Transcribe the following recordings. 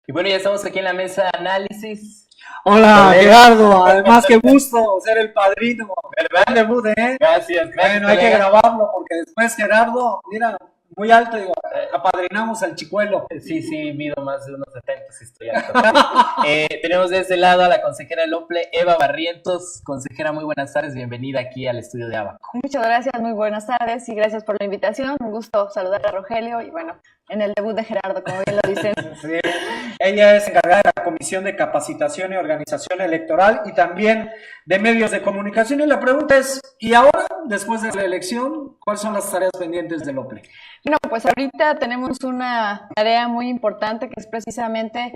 Y bueno, ya estamos aquí en la mesa de análisis. Hola, Colega. Gerardo. Además, qué gusto ser el padrino. Gran debut, ¿eh? Gracias, Bueno, hay que colega. grabarlo porque después Gerardo, mira, muy alto, digo, apadrinamos al chicuelo. Sí, sí, mido más de unos 70 si estoy alto. Tenemos de este lado a la consejera del OPLE, Eva Barrientos. Consejera, muy buenas tardes, bienvenida aquí al estudio de Abaco. Muchas gracias, muy buenas tardes y gracias por la invitación. Un gusto saludar a Rogelio y bueno, en el debut de Gerardo, como bien lo dicen. Sí. Ella es encargada de la Comisión de Capacitación y Organización Electoral y también de Medios de Comunicación. Y la pregunta es, ¿y ahora, después de la elección, cuáles son las tareas pendientes del OPLE? Bueno, pues ahorita tenemos una tarea muy importante que es precisamente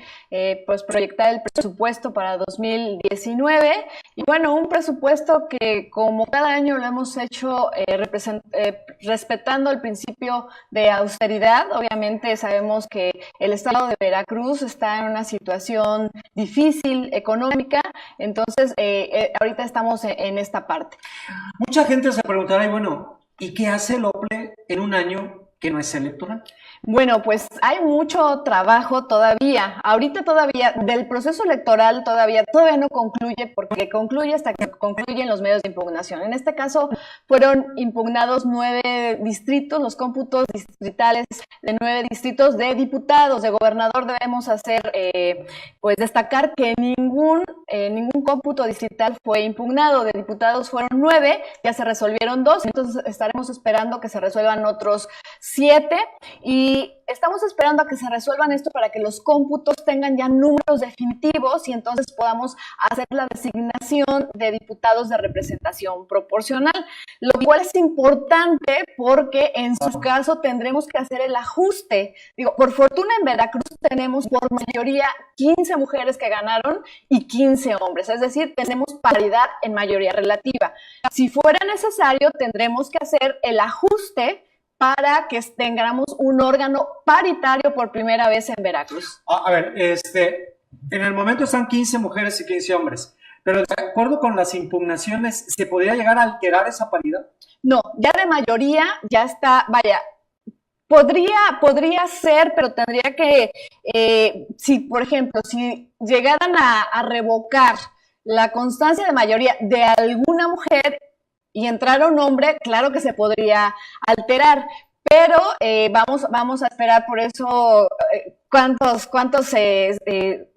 pues proyectar el presupuesto para 2019 y bueno, un presupuesto que como cada año lo hemos hecho respetando el principio de austeridad. Obviamente sabemos que el estado de Veracruz está en una situación difícil económica, entonces ahorita estamos en esta parte. Mucha gente se preguntará, y bueno, ¿y qué hace el OPLE en un año que no es electoral? Bueno, pues hay mucho trabajo todavía. Ahorita todavía, del proceso electoral todavía no concluye, porque concluye hasta que concluyen los medios de impugnación. En este caso, fueron impugnados 9 distritos, los cómputos distritales de 9 distritos de diputados. De gobernador debemos hacer, pues destacar que ningún cómputo distrital fue impugnado. De diputados fueron 9, ya se resolvieron 2, entonces estaremos esperando que se resuelvan otros 7 y estamos esperando a que se resuelvan esto para que los cómputos tengan ya números definitivos y entonces podamos hacer la designación de diputados de representación proporcional, lo cual es importante porque en su caso tendremos que hacer el ajuste. Digo, por fortuna en Veracruz tenemos por mayoría 15 mujeres que ganaron y 15 hombres, es decir, tenemos paridad en mayoría relativa. Si fuera necesario, tendremos que hacer el ajuste para que tengamos un órgano paritario por primera vez en Veracruz. A ver, en el momento están 15 mujeres y 15 hombres, pero de acuerdo con las impugnaciones, ¿se podría llegar a alterar esa paridad? No, ya de mayoría ya está, vaya, podría ser, pero tendría que, si por ejemplo, si llegaran a revocar la constancia de mayoría de alguna mujer, y entrara un hombre, claro que se podría alterar, pero vamos a esperar por eso cuántos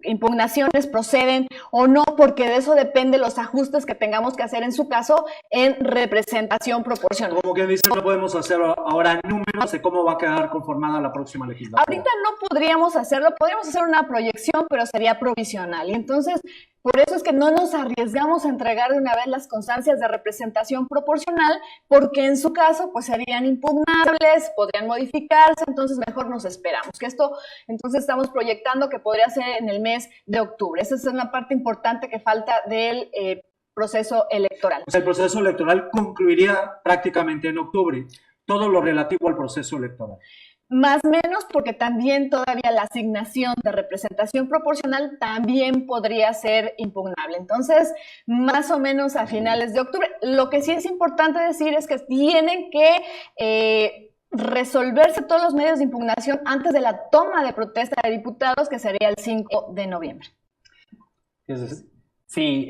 impugnaciones proceden o no, porque de eso depende los ajustes que tengamos que hacer en su caso en representación proporcional. Como que dice, no podemos hacer ahora números de cómo va a quedar conformada la próxima legislatura. Ahorita no podríamos hacerlo, podríamos hacer una proyección, pero sería provisional. Y entonces, por eso es que no nos arriesgamos a entregar de una vez las constancias de representación proporcional, porque en su caso, pues serían impugnables, podrían modificarse, entonces mejor nos esperamos. Que esto, entonces estamos proyectando que podría ser en el mes de octubre. Esa es una parte importante que falta del proceso electoral. O sea, el proceso electoral concluiría prácticamente en octubre, todo lo relativo al proceso electoral. Más o menos porque también todavía la asignación de representación proporcional también podría ser impugnable. Entonces, más o menos a finales de octubre. Lo que sí es importante decir es que tienen que resolverse todos los medios de impugnación antes de la toma de protesta de diputados, que sería el 5 de noviembre. Sí,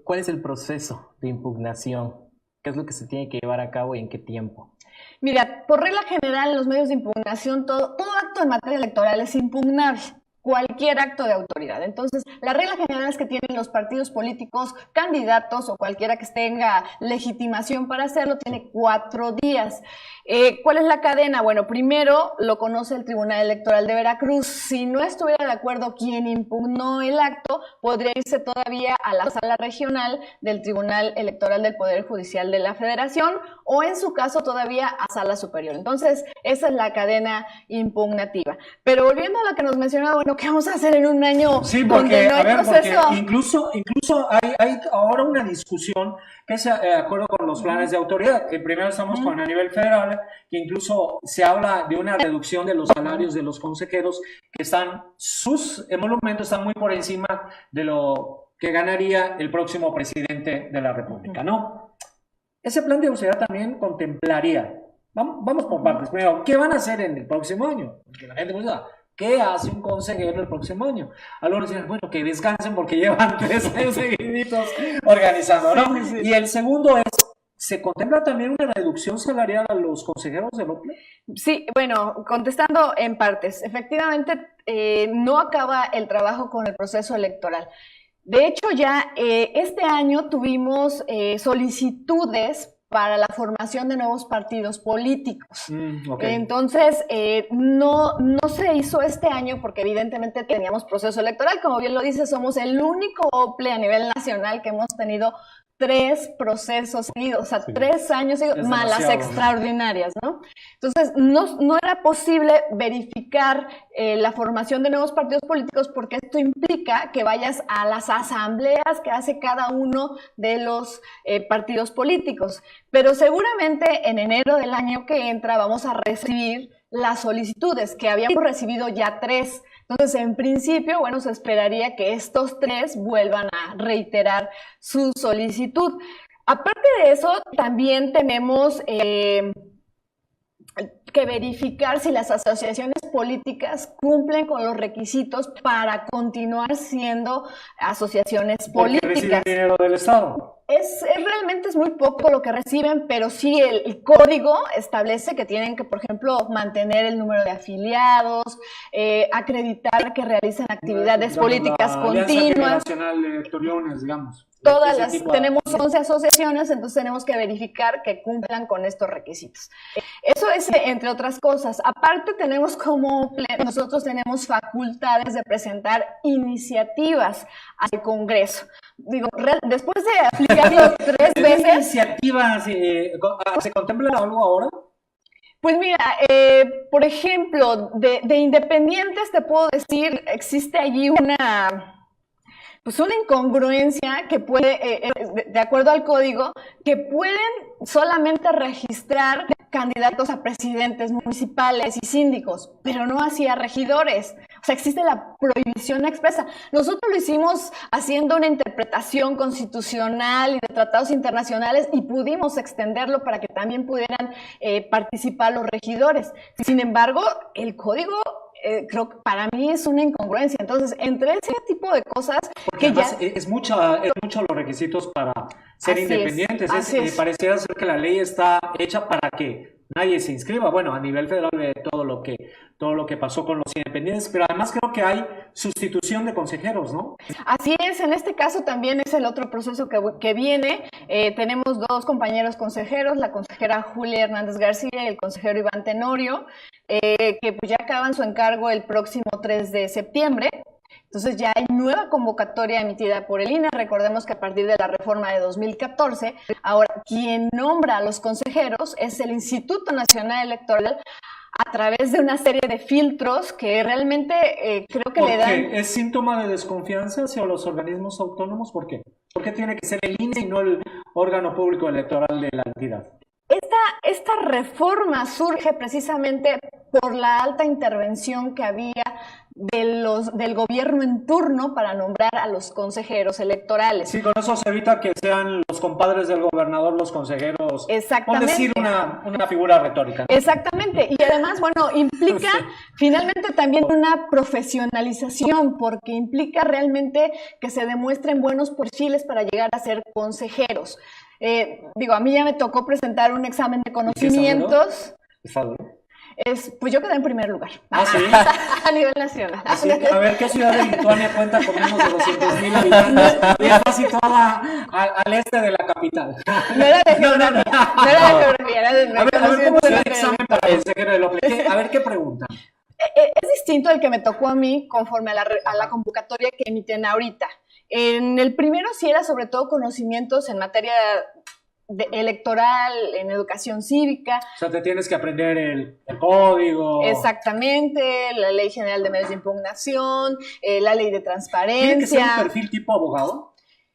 ¿cuál es el proceso de impugnación? ¿Qué es lo que se tiene que llevar a cabo y en qué tiempo? Mira, por regla general, en los medios de impugnación, todo acto en materia electoral es impugnable, cualquier acto de autoridad. Entonces, la regla general es que tienen los partidos políticos, candidatos o cualquiera que tenga legitimación para hacerlo, tiene 4 días. ¿Cuál es la cadena? Bueno, primero lo conoce el Tribunal Electoral de Veracruz. Si no estuviera de acuerdo quien impugnó el acto, podría irse todavía a la sala regional del Tribunal Electoral del Poder Judicial de la Federación o en su caso todavía a sala superior. Entonces, esa es la cadena impugnativa. Pero volviendo a lo que nos mencionaba, bueno, ¿qué vamos a hacer en un año sí, porque, donde no hay proceso? Porque incluso hay ahora una discusión que es de acuerdo con los planes de autoridad. Primero estamos con a nivel federal, que incluso se habla de una reducción de los salarios de los consejeros, que sus emolumentos están muy por encima de lo que ganaría el próximo presidente de la República, ¿no? Ese plan de austeridad también contemplaría, vamos por partes. Primero, ¿qué van a hacer en el próximo año? Porque la gente ¿Qué hace un consejero el próximo año? Algunos dicen, bueno, que descansen porque llevan 3 años seguiditos organizando, ¿no? Sí, sí. Y el segundo es, ¿se contempla también una reducción salarial a los consejeros del OPLE? Sí, bueno, contestando en partes, efectivamente no acaba el trabajo con el proceso electoral. De hecho, ya este año tuvimos solicitudes para la formación de nuevos partidos políticos. Okay. Entonces, no se hizo este año porque evidentemente teníamos proceso electoral. Como bien lo dice, somos el único OPLE a nivel nacional que hemos tenido 3 procesos seguidos, o sea, 3 años seguidos, más las extraordinarias, ¿no? Entonces, no era posible verificar la formación de nuevos partidos políticos porque esto implica que vayas a las asambleas que hace cada uno de los partidos políticos. Pero seguramente en enero del año que entra vamos a recibir las solicitudes, que habíamos recibido ya 3. Entonces, en principio, bueno, se esperaría que estos 3 vuelvan a reiterar su solicitud. Aparte de eso, también tenemos que verificar si las asociaciones políticas cumplen con los requisitos para continuar siendo asociaciones políticas. Porque reciben dinero del Estado. Realmente es muy poco lo que reciben, pero sí el código establece que tienen que, por ejemplo, mantener el número de afiliados, acreditar que realizan actividades políticas continuas. Nacional de Toriones, digamos. Todas tenemos 11 asociaciones, entonces tenemos que verificar que cumplan con estos requisitos. Eso es entre otras cosas. Aparte nosotros tenemos facultades de presentar iniciativas al Congreso. Digo, después de aplicarlo 3 veces... ¿Iniciativas se contempla algo ahora? Pues mira, por ejemplo, de independientes te puedo decir, existe allí una incongruencia que puede, de acuerdo al código, que pueden solamente registrar candidatos a presidentes municipales y síndicos, pero no así a regidores. O sea, existe la prohibición expresa. Nosotros lo hicimos haciendo una interpretación constitucional y de tratados internacionales y pudimos extenderlo para que también pudieran participar los regidores. Sin embargo, el código... creo que para mí es una incongruencia. Entonces, entre ese tipo de cosas... Porque además es mucho los requisitos para ser independientes. Pareciera ser que la ley está hecha para que nadie se inscriba. Bueno, a nivel federal de todo lo que pasó con los independientes, pero además creo que hay sustitución de consejeros, ¿no? Así es, en este caso también es el otro proceso que viene. Tenemos 2 compañeros consejeros, la consejera Julia Hernández García y el consejero Iván Tenorio, que pues ya acaban su encargo el próximo 3 de septiembre. Entonces ya hay nueva convocatoria emitida por el INE. Recordemos que a partir de la reforma de 2014, ahora quien nombra a los consejeros es el Instituto Nacional Electoral a través de una serie de filtros que realmente creo que le dan... ¿Es síntoma de desconfianza hacia los organismos autónomos? ¿Por qué? ¿Por qué tiene que ser el INE y no el órgano público electoral de la entidad? Esta reforma surge precisamente por la alta intervención que había del gobierno en turno para nombrar a los consejeros electorales. Sí, con eso se evita que sean los compadres del gobernador los consejeros. Exactamente. Por decir una figura retórica, ¿no? Exactamente. Y además, bueno, implica finalmente también una profesionalización, porque implica realmente que se demuestren buenos perfiles para llegar a ser consejeros. A mí ya me tocó presentar un examen de conocimientos. ¿Está duro? Pues yo quedé en primer lugar. ¿Ah, sí? A nivel nacional. Así, a ver, ¿qué ciudad de Lituania cuenta con menos de 200,000 habitantes? Y está situada al este de la capital. No era de geografía. No era de geografía, era de A ver, ¿cómo es el examen para el consejero del OPLE? A ver, ¿qué preguntan? Es distinto al que me tocó a mí conforme a la convocatoria que emiten ahorita. En el primero sí era sobre todo conocimientos en materia electoral, en educación cívica. O sea, te tienes que aprender el código. Exactamente, la Ley General de Medios de Impugnación, la Ley de Transparencia. ¿Tiene que ser un perfil tipo abogado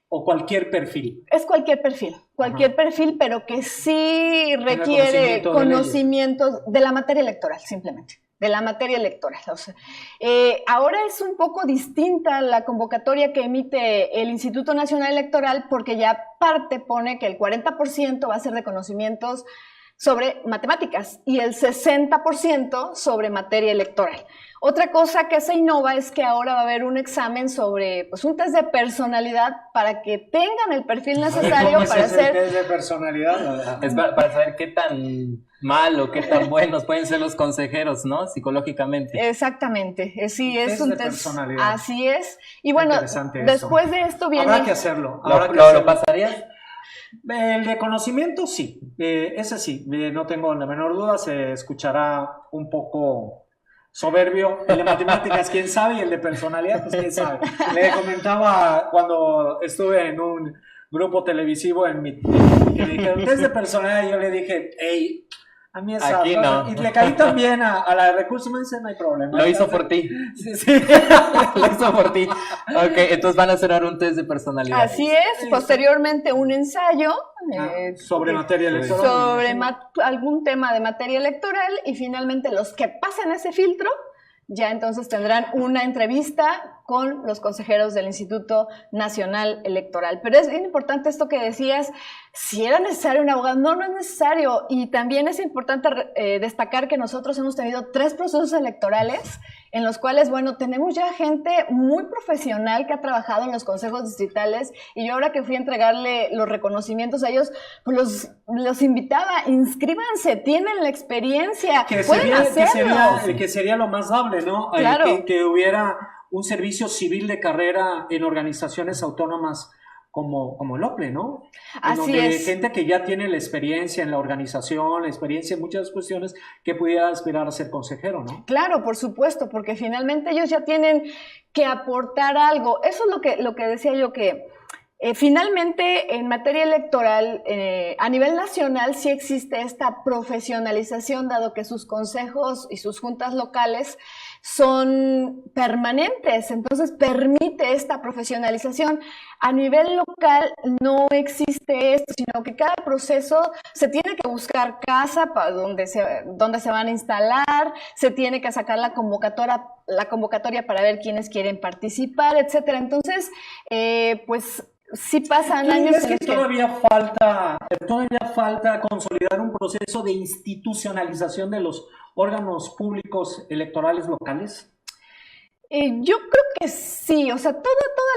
o cualquier perfil? Es cualquier perfil, pero que sí requiere conocimientos de la materia electoral, simplemente. De la materia electoral. O sea, ahora es un poco distinta la convocatoria que emite el Instituto Nacional Electoral porque ya parte pone que el 40% va a ser de conocimientos sobre matemáticas y el 60% sobre materia electoral. Otra cosa que se innova es que ahora va a haber un examen sobre, pues, un test de personalidad para que tengan el perfil necesario para hacer... test de personalidad? Es para saber qué tan mal o qué tan buenos pueden ser los consejeros, ¿no? Psicológicamente. Exactamente, sí, es Test un de test. personalidad. Así es. Y bueno, Interesante después de esto viene... Habrá que hacerlo. ¿Lo pasarías? El de conocimiento, sí. Ese sí, no tengo la menor duda. Se escuchará un poco soberbio. El de matemáticas, quién sabe, y el de personalidad, pues quién sabe. Le comentaba cuando estuve en un grupo televisivo que me dijeron, test de personalidad, y yo le dije, hey, a mí esa... Aquí no. Y le caí también a la de recursos, me dice, no hay problema. Lo hizo por ti. Sí. Lo hizo por ti. Ok, entonces van a hacer ahora un test de personalidad. Así es, posteriormente un ensayo sobre materia electoral. sobre algún tema de materia electoral y finalmente los que pasen ese filtro ya entonces tendrán una entrevista con los consejeros del Instituto Nacional Electoral. Pero es bien importante esto que decías, si era necesario un abogado, no es necesario. Y también es importante destacar que nosotros hemos tenido 3 procesos electorales en los cuales, bueno, tenemos ya gente muy profesional que ha trabajado en los consejos distritales y yo ahora que fui a entregarle los reconocimientos a ellos, pues los invitaba, inscríbanse, tienen la experiencia, pueden hacerlo. Que sería lo más dable, ¿no? Claro. Que hubiera un servicio civil de carrera en organizaciones autónomas como el OPLE, ¿no? Así es. Gente que ya tiene la experiencia en la organización, la experiencia en muchas cuestiones, que pudiera aspirar a ser consejero, ¿no? Claro, por supuesto, porque finalmente ellos ya tienen que aportar algo. Eso es lo que decía yo, que finalmente en materia electoral a nivel nacional sí existe esta profesionalización, dado que sus consejos y sus juntas locales son permanentes, entonces permite esta profesionalización. A nivel local no existe esto, sino que cada proceso se tiene que buscar casa para donde se van a instalar, se tiene que sacar la convocatoria para ver quiénes quieren participar, etcétera. Entonces, pues sí pasan años. Es que todavía falta consolidar un proceso de institucionalización de los órganos públicos electorales locales. Yo creo que sí, o sea, toda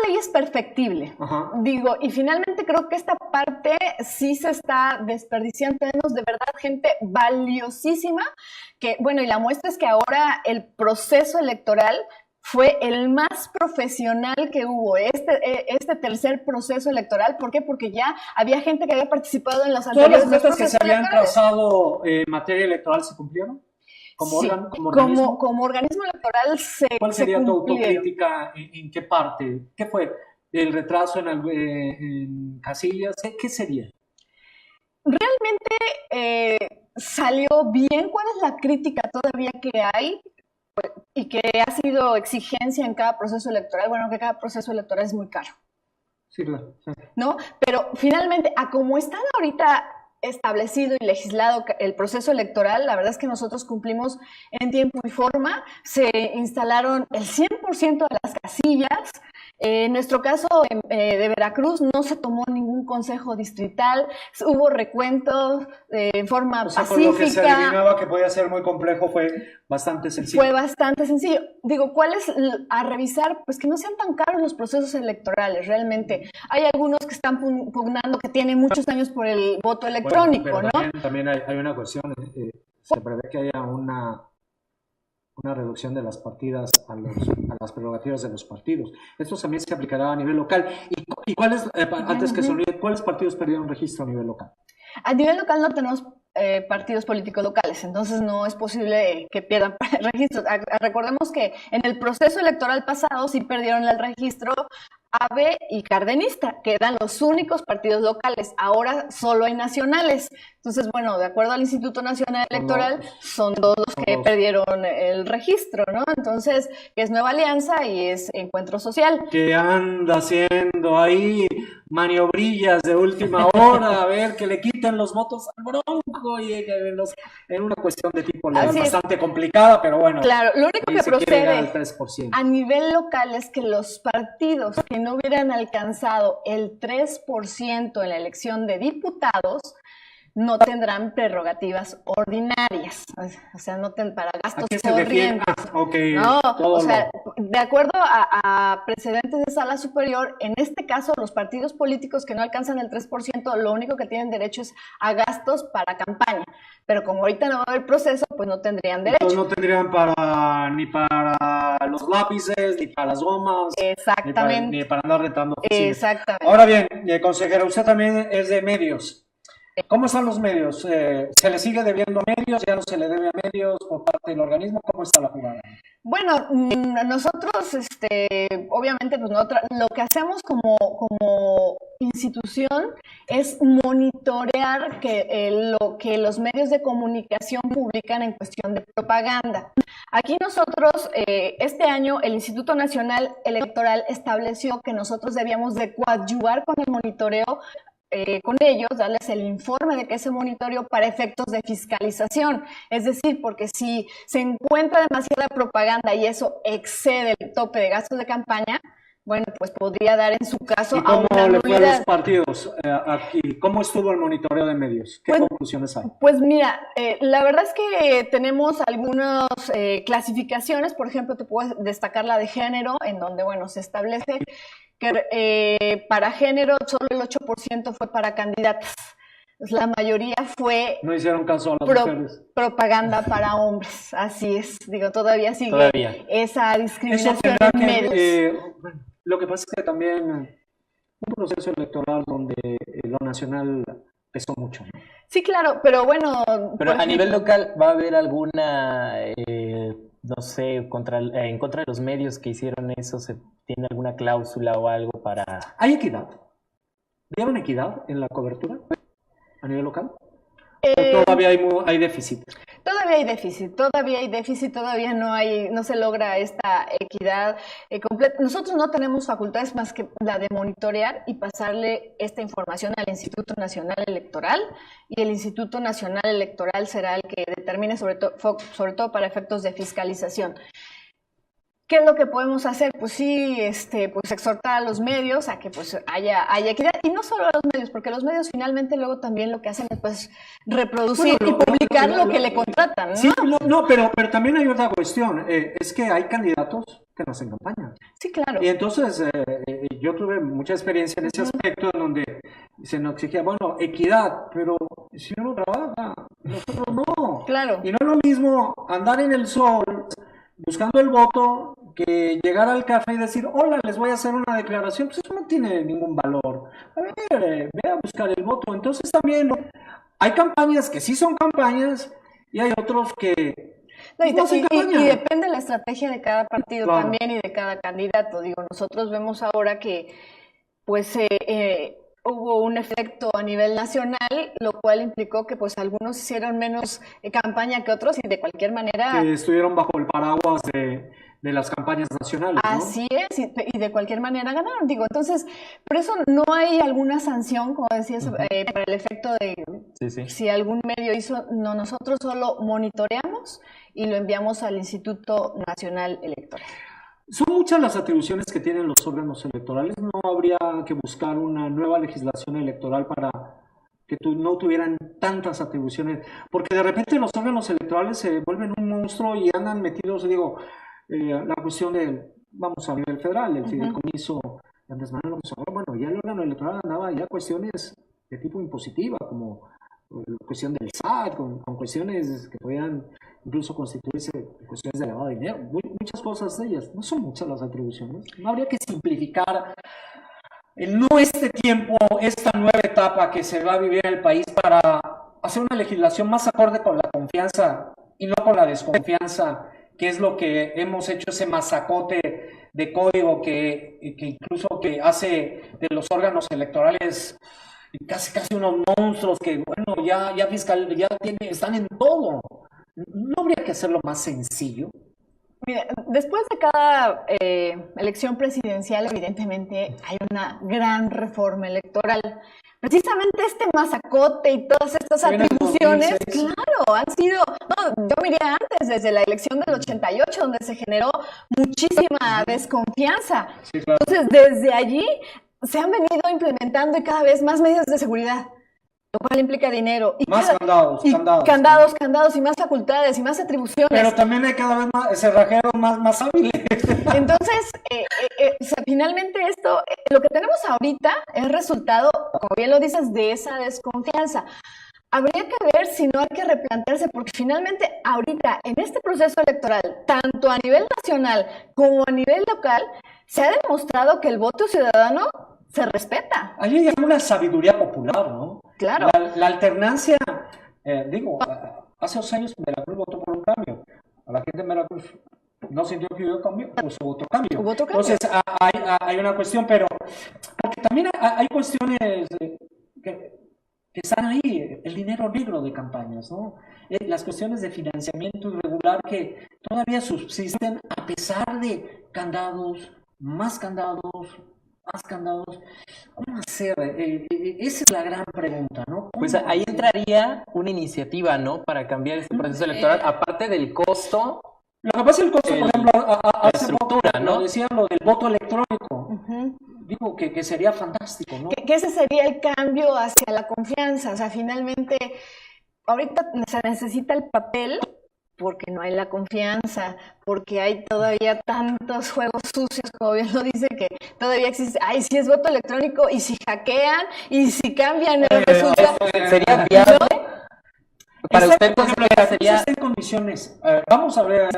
ley es perfectible. Ajá. Digo, y finalmente creo que esta parte sí se está desperdiciando. Tenemos de verdad gente valiosísima, que, bueno, y la muestra es que ahora el proceso electoral fue el más profesional que hubo, este tercer proceso electoral. ¿Por qué? Porque ya había gente que había participado en los anteriores ¿Todas las metas que se habían electorales. trazado en materia electoral se cumplieron? ¿Como Sí, organismo? como organismo electoral ¿Cuál sería tu cumplieron. autocrítica? ¿En qué parte? ¿Qué fue? ¿El retraso en casillas? ¿Qué sería? Realmente salió bien. ¿Cuál es la crítica todavía que hay? Y que ha sido exigencia en cada proceso electoral. Bueno, que cada proceso electoral es muy caro. Sí, claro. Sí. ¿No? Pero finalmente, a como está ahorita establecido y legislado el proceso electoral, la verdad es que nosotros cumplimos en tiempo y forma. Se instalaron el 100% de las casillas. En nuestro caso de Veracruz no se tomó ningún consejo distrital, hubo recuentos en forma pacífica. Por lo que se adivinaba que podía ser muy complejo, fue bastante sencillo. Fue bastante sencillo. Digo, ¿cuál es a revisar? Pues que no sean tan caros los procesos electorales, realmente. Hay algunos que están pugnando que tienen muchos años por el voto electrónico, bueno, pero ¿no? También hay una cuestión, se prevé que haya una reducción de las partidas a las prerrogativas de los partidos. Esto también se aplicará a nivel local. ¿Y cuáles, antes que se olvide, cuáles partidos perdieron registro a nivel local? A nivel local no tenemos partidos políticos locales, entonces no es posible que pierdan registros. Recordemos que en el proceso electoral pasado sí perdieron el registro AVE y Cardenista, que eran los únicos partidos locales. Ahora solo hay nacionales. Entonces, bueno, de acuerdo al Instituto Nacional Electoral, son dos los que perdieron el registro, ¿no? Entonces, es Nueva Alianza y es Encuentro Social. ¿Qué anda haciendo ahí? Maniobrillas de última hora, a ver, que le quiten los votos al Bronco, y en una cuestión de tipo legal bastante complicada, pero bueno. Claro, lo único que procede al 3%. A nivel local es que los partidos que no hubieran alcanzado el 3% en la elección de diputados no tendrán prerrogativas ordinarias, o sea, para gastos corrientes. No, o sea, de acuerdo a precedentes de sala superior, en este caso los partidos políticos que no alcanzan el 3%, lo único que tienen derecho es a gastos para campaña, pero como ahorita no va a haber proceso, pues no tendrían derecho. Entonces no tendrían ni para los lápices, ni para las gomas, exactamente, ni para andar retando oficinas. Exactamente. Ahora bien, consejera, usted también es de medios. ¿Cómo están los medios? ¿Se le sigue debiendo a medios? ¿Ya no se le debe a medios por parte del organismo? ¿Cómo está la jugada? Bueno, nosotros, obviamente, pues lo que hacemos como institución es monitorear lo que los medios de comunicación publican en cuestión de propaganda. Aquí nosotros, este año, el Instituto Nacional Electoral estableció que nosotros debíamos de coadyuvar con el monitoreo con ellos, darles el informe de que ese monitoreo para efectos de fiscalización. Es decir, porque si se encuentra demasiada propaganda y eso excede el tope de gastos de campaña, bueno, pues podría dar en su caso a una ¿Cómo le fue a los nulidad. partidos aquí? ¿Cómo estuvo el monitoreo de medios? ¿Qué conclusiones hay? Pues mira, la verdad es que tenemos algunas clasificaciones. Por ejemplo, te puedo destacar la de género, en donde, bueno, se establece que para género solo el 8% fue para candidatas. La mayoría fue no hicieron caso a las mujeres. Propaganda para hombres. Así es, digo, todavía sigue esa discriminación en medios. Bueno, lo que pasa es que también un proceso electoral donde lo nacional pesó mucho, ¿no? Sí, claro, pero bueno. Pero a nivel local, ¿va a haber alguna, no sé, en contra de los medios que hicieron eso? ¿Se tiene alguna cláusula o algo para...? ¿Hay equidad? ¿Dieron equidad en la cobertura a nivel local? ¿Todavía hay déficit? Todavía hay déficit, todavía no se logra esta equidad completa. Nosotros no tenemos facultades más que la de monitorear y pasarle esta información al Instituto Nacional Electoral, y el Instituto Nacional Electoral será el que determine sobre todo para efectos de fiscalización. ¿Qué es lo que podemos hacer? Pues sí, pues exhortar a los medios a que pues haya equidad, y no solo a los medios, porque los medios finalmente luego también lo que hacen es pues reproducir y publicar lo que le contratan, ¿no? Sí, pero también hay otra cuestión, es que hay candidatos que no hacen campaña. Sí, claro. Y entonces yo tuve mucha experiencia en ese aspecto, en donde se nos exigía, bueno, equidad, pero si uno trabaja, nosotros no. Claro. Y no es lo mismo andar en el sol buscando el voto que llegar al café y decir, hola, les voy a hacer una declaración. Pues eso no tiene ningún valor. A ver, ve a buscar el voto. Entonces también hay campañas que sí son campañas y hay otros que no y depende de la estrategia de cada partido, claro, también, y de cada candidato. Digo, nosotros vemos ahora que pues hubo un efecto a nivel nacional, lo cual implicó que pues algunos hicieron menos campaña que otros, y de cualquier manera... Que estuvieron bajo el paraguas de las campañas nacionales, ¿no? Así es, y de cualquier manera ganaron. Digo, entonces, por eso no hay alguna sanción, como decías, para el efecto de si algún medio hizo. No, nosotros solo monitoreamos y lo enviamos al Instituto Nacional Electoral. Son muchas las atribuciones que tienen los órganos electorales. ¿No habría que buscar una nueva legislación electoral para que no tuvieran tantas atribuciones? Porque de repente los órganos electorales se vuelven un monstruo y andan metidos, digo, la cuestión vamos a nivel federal, el fideicomiso de Andrés Manuel López Obrador. Bueno, ya el órgano electoral andaba ya cuestiones de tipo impositiva, como la cuestión del SAT, con cuestiones que podían incluso constituirse cuestiones de lavado de dinero, muchas cosas de ellas. No son muchas las atribuciones. No habría que simplificar este tiempo, esta nueva etapa que se va a vivir en el país, para hacer una legislación más acorde con la confianza y no con la desconfianza, que es lo que hemos hecho, ese masacote de código que incluso que hace de los órganos electorales casi unos monstruos que, bueno, ya están en todo. ¿No habría que hacerlo más sencillo? Mira, después de cada elección presidencial, evidentemente hay una gran reforma electoral. Precisamente este masacote y todas estas atribuciones, claro, han sido, yo miré antes, desde la elección del 88, donde se generó muchísima desconfianza. Sí, claro. Entonces, desde allí se han venido implementando y cada vez más medidas de seguridad. lo cual implica dinero. Y más candados, candados y más facultades y más atribuciones. Pero también hay cada vez más cerrajeros más hábiles. Entonces, o sea, finalmente esto, lo que tenemos ahorita es resultado, como bien lo dices, de esa desconfianza. Habría que ver si no hay que replantearse, porque finalmente ahorita en este proceso electoral, tanto a nivel nacional como a nivel local, se ha demostrado que el voto ciudadano se respeta. Ahí hay una sabiduría popular, ¿no? Claro. La alternancia, hace 2 años Veracruz votó por un cambio. A la gente de Veracruz no sintió que hubo cambio, pues hubo otro cambio. Entonces hay una cuestión, pero porque también hay cuestiones que están ahí, el dinero negro de campañas, ¿no? Las cuestiones de financiamiento irregular que todavía subsisten a pesar de candados, más candados, más candados. ¿Cómo hacer? Esa es la gran pregunta, ¿no? Pues ahí entraría una iniciativa, ¿no? Para cambiar este proceso electoral, aparte del costo. Lo que pasa es el costo, por ejemplo, la estructura, ¿no? Lo decían lo del voto electrónico. Digo que sería fantástico, ¿no? Que ese sería el cambio hacia la confianza. O sea, finalmente, ahorita se necesita el papel porque no hay la confianza, porque hay todavía tantos juegos sucios, como bien lo dice, que todavía existe. Ay, si es voto electrónico, y si hackean, y si cambian el resultado. ¿Sería viable? Para usted, por ejemplo, sería... en condiciones. Vamos a ver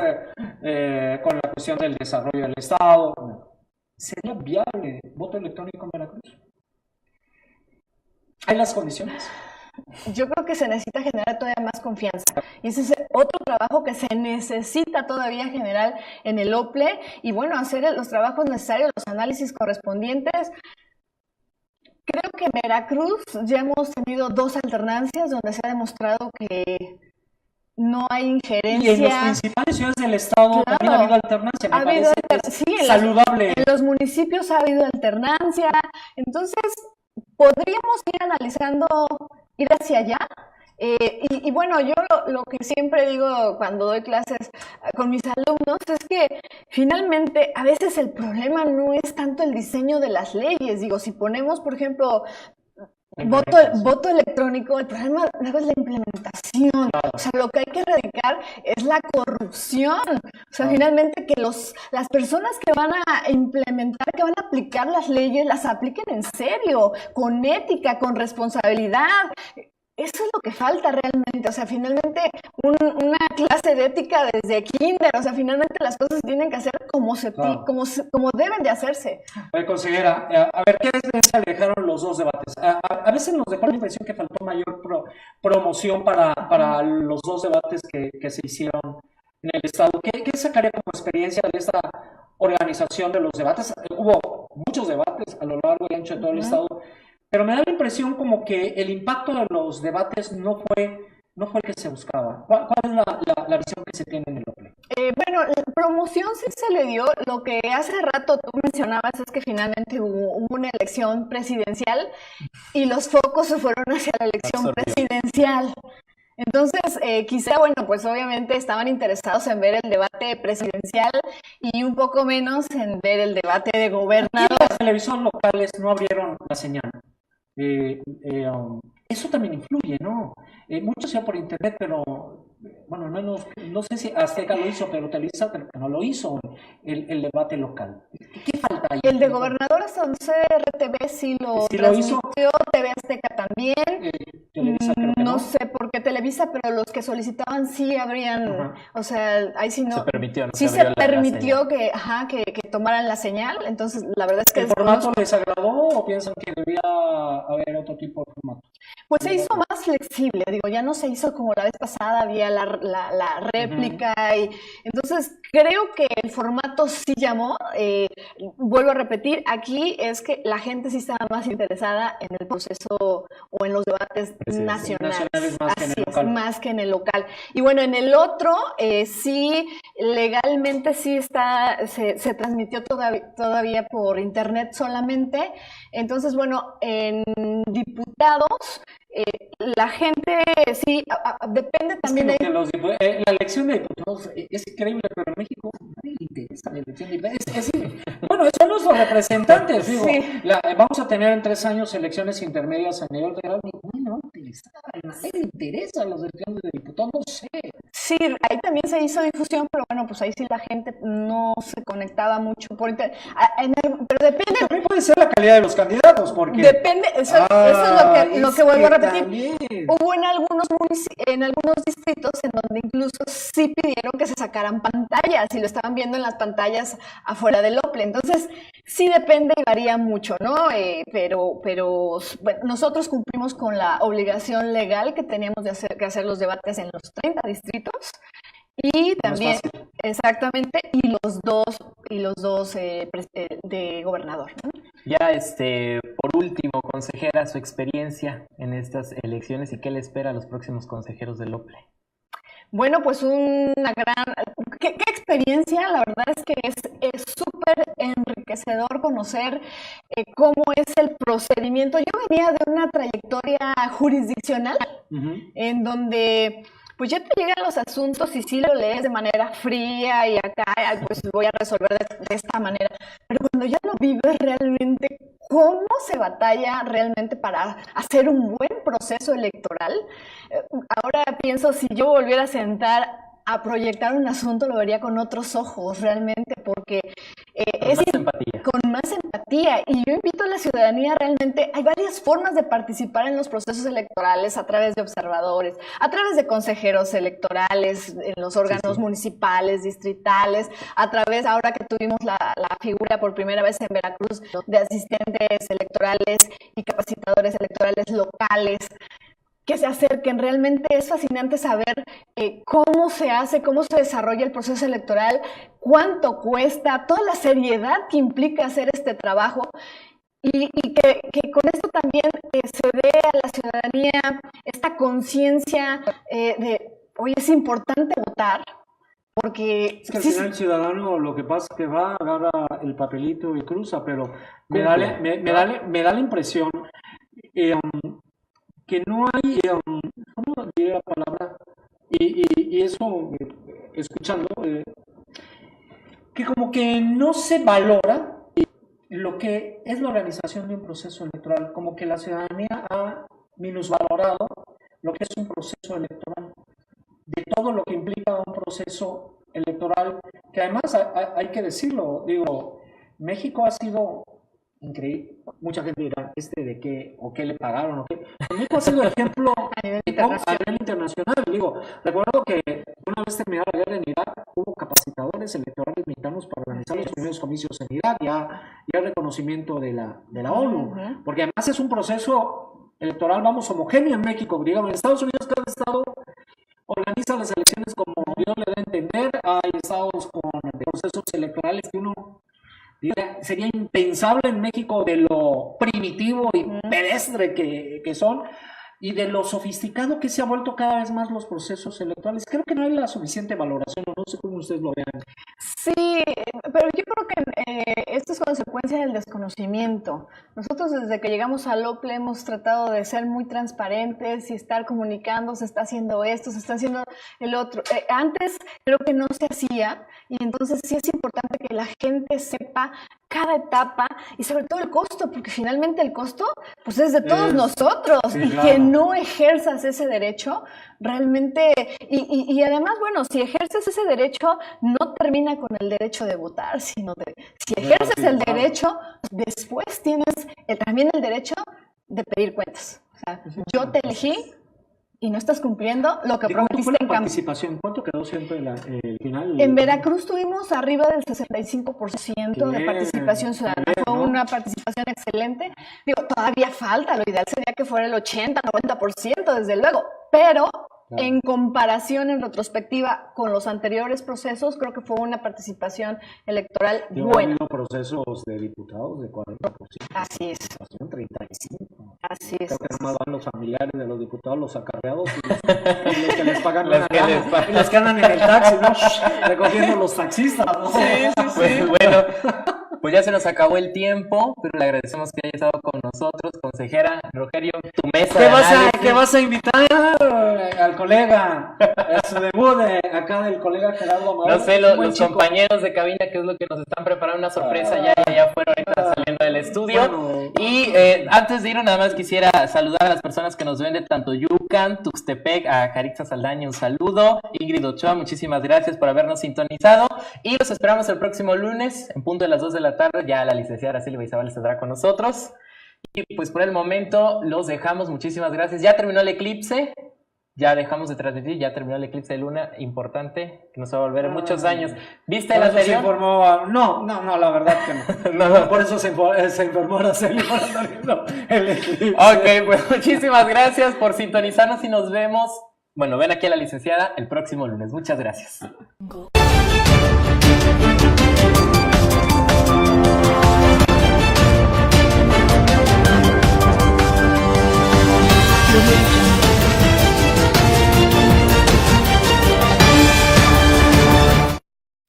con la cuestión del desarrollo del Estado. ¿Sería viable voto electrónico en Veracruz? ¿Hay las condiciones? Yo creo que se necesita generar todavía más confianza. Y ese es otro trabajo que se necesita todavía generar en el OPLE. Y bueno, hacer los trabajos necesarios, los análisis correspondientes. Creo que en Veracruz ya hemos tenido 2 alternancias donde se ha demostrado que no hay injerencia. Y en las principales ciudades del Estado también ha habido alternancia. Saludable. En los municipios ha habido alternancia. Entonces, podríamos ir analizando, ir hacia allá. Y bueno, yo lo que siempre digo cuando doy clases con mis alumnos es que finalmente a veces el problema no es tanto el diseño de las leyes. Digo, si ponemos, por ejemplo, voto electrónico, el problema luego es la implementación. O sea, lo que hay que erradicar es la corrupción. O sea, finalmente que las personas que van a implementar, que van a aplicar las leyes, las apliquen en serio, con ética, con responsabilidad. Eso es lo que falta realmente. O sea, finalmente una clase de ética desde kinder. O sea, finalmente las cosas tienen que hacer como deben de hacerse. Consejera, a ver, ¿qué diferencia dejaron los 2 debates? A veces nos dejó la impresión que faltó mayor promoción para los 2 debates que se hicieron en el Estado. ¿Qué sacaría como experiencia de esta organización de los debates? Hubo muchos debates a lo largo y ancho de todo el Estado. Pero me da la impresión como que el impacto de los debates no fue el que se buscaba. ¿Cuál es la visión que se tiene en el OPLE? Bueno, la promoción sí se le dio. Lo que hace rato tú mencionabas es que finalmente hubo una elección presidencial y los focos se fueron hacia la elección presidencial. Entonces, quizá, bueno, pues obviamente estaban interesados en ver el debate presidencial y un poco menos en ver el debate de gobernador. Y las televisoras locales no abrieron la señal. Eso también influye, ¿no? Mucho sea por internet, pero bueno, al menos, no sé si Azteca lo hizo, pero Televisa no lo hizo, el debate local. ¿Qué falta ahí? El de gobernador hasta donde RTV sí lo transmitió, TV Azteca también. Televisa creo que no sé por qué Televisa, pero los que solicitaban sí habrían, o sea, ahí sí no. Se permitió, ¿no? Sí se permitió que tomaran la señal, entonces la verdad es que... ¿El formato les agradó o piensan que debía haber otro tipo de formato? Pues se hizo más flexible, digo, ya no se hizo como la vez pasada, había la réplica, y entonces creo que el formato sí llamó. Vuelvo a repetir, aquí es que la gente sí estaba más interesada en el proceso o en los debates nacionales más que en el local. Y bueno, en el otro sí, legalmente sí se transmitió todavía por internet solamente. Entonces, bueno, en diputados, la gente sí, depende también de... la elección de diputados es increíble, pero en México nadie le interesa la elección de diputados. Bueno, eso no son los representantes, digo. Sí. Vamos a tener en 3 años elecciones intermedias a nivel federal, ninguna no va a interesar, a nadie le interesa las elecciones de diputados, no sé. Sí, ahí también se hizo difusión, pero bueno, pues ahí sí la gente no se conectaba mucho por internet. Pero depende. También puede ser la calidad de los candidatos, porque... Depende, eso es lo que vuelvo a repetir. También. Hubo en algunos distritos en donde incluso sí pidieron que se sacaran pantallas y lo estaban viendo en las pantallas afuera del OPLE. Entonces, sí depende y varía mucho, ¿no? Pero bueno, nosotros cumplimos con la obligación legal que teníamos de hacer los debates en los 30 distritos y también, exactamente, y los dos de gobernador, ¿no? Ya, por último, consejera, su experiencia en estas elecciones y qué le espera a los próximos consejeros del OPLE. Bueno, pues ¿Qué experiencia? La verdad es que es súper enriquecedor conocer cómo es el procedimiento. Yo venía de una trayectoria jurisdiccional en donde pues ya te llegan los asuntos y sí lo lees de manera fría y acá pues voy a resolver de esta manera. Pero cuando ya lo vives realmente, cómo se batalla realmente para hacer un buen proceso electoral. Ahora pienso, si yo volviera a sentar a proyectar un asunto, lo vería con otros ojos realmente, porque con más empatía. Y yo invito a la ciudadanía realmente, hay varias formas de participar en los procesos electorales, a través de observadores, a través de consejeros electorales en los órganos municipales, distritales, a través, ahora que tuvimos la figura por primera vez en Veracruz, de asistentes electorales y capacitadores electorales locales, que se acerquen. Realmente es fascinante saber cómo se hace, cómo se desarrolla el proceso electoral, cuánto cuesta, toda la seriedad que implica hacer este trabajo y que con esto también se dé a la ciudadanía esta conciencia de, oye, es importante votar, porque... Es que al final el ciudadano lo que pasa es que va, agarra el papelito y cruza, pero me da la impresión... que no hay, ¿cómo diría la palabra? Y eso, escuchando, que como que no se valora lo que es la organización de un proceso electoral, como que la ciudadanía ha minusvalorado lo que es un proceso electoral, de todo lo que implica un proceso electoral, que además hay que decirlo, digo, México ha sido... increíble. Mucha gente dirá, de qué, o qué le pagaron, o qué. México ha sido ejemplo a nivel internacional. Digo, recuerdo que una vez terminada la guerra en Irak, hubo capacitadores electorales mexicanos para organizar los primeros comicios en Irak, ya reconocimiento de la ONU, porque además es un proceso electoral, vamos, homogéneo en México. Digamos, en Estados Unidos cada estado organiza las elecciones como Dios le da a entender. Hay estados con procesos electorales que uno... sería impensable en México, de lo primitivo y pedestre que son, y de lo sofisticado que se ha vuelto cada vez más los procesos electorales. Creo que no hay la suficiente valoración, no sé cómo ustedes lo vean. Sí, pero yo creo que esto es consecuencia del desconocimiento. Nosotros desde que llegamos al OPLE hemos tratado de ser muy transparentes y estar comunicando, se está haciendo esto, se está haciendo el otro. Antes creo que no se hacía, y entonces sí es importante que la gente sepa cada etapa y sobre todo el costo, porque finalmente el costo pues es de todos nosotros, y claro, que no ejerzas ese derecho realmente, y además, bueno, si ejerces ese derecho no termina con el derecho de votar, sino si ejerces el derecho, después tienes también el derecho de pedir cuentas. O sea, yo te elegí y no estás cumpliendo lo que prometiste en participación. ¿Cuánto quedó siempre el final? En Veracruz tuvimos arriba del 65% de participación ciudadana. Fue una participación excelente. Digo, todavía falta, lo ideal sería que fuera el 80, 90%, desde luego, pero en comparación, en retrospectiva, con los anteriores procesos, creo que fue una participación electoral buena. Ha habido procesos de diputados de 40%. Así es. 35%. Así es. Creo que además van los familiares de los diputados, los acarreados, y los que les pagan y los que andan en el taxi, ¿no? Recogiendo los taxistas, ¿no? Sí. Pues bueno, pues ya se nos acabó el tiempo, pero le agradecemos que haya estado con nosotros, consejera. Rogelio, tu mesa ¿Qué vas a invitar al colega? A su debut acá del colega Gerardo Amador. No sé, los compañeros de cabina, que es lo que nos están preparando, una sorpresa, ya fueron ahorita saliendo del estudio. Bueno. Y antes de ir, nada más quisiera saludar a las personas que nos ven de Tantoyucan, Tuxtepec, a Carixa Saldaña, un saludo. Ingrid Ochoa, muchísimas gracias por habernos sintonizado. Y los esperamos el próximo lunes, en punto de las 2 de la tarde. Ya la licenciada Araceli Baizabal estará con nosotros. Y pues por el momento los dejamos. Muchísimas gracias. Ya terminó el eclipse. Ya dejamos de transmitir, ya terminó el eclipse de luna, importante, que nos va a volver en muchos años. ¿Viste el anterior? No, la verdad que no. No. Por eso se informó Araceli para andar viendo el eclipse. Ok, pues muchísimas gracias por sintonizarnos y nos vemos. Bueno, ven aquí a la licenciada el próximo lunes. Muchas gracias.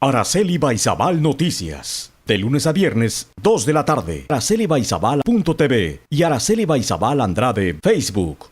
Araceli Baizabal Noticias. De lunes a viernes, 2 de la tarde. AraceliBaizabal.tv y Araceli Baizabal Andrade, Facebook.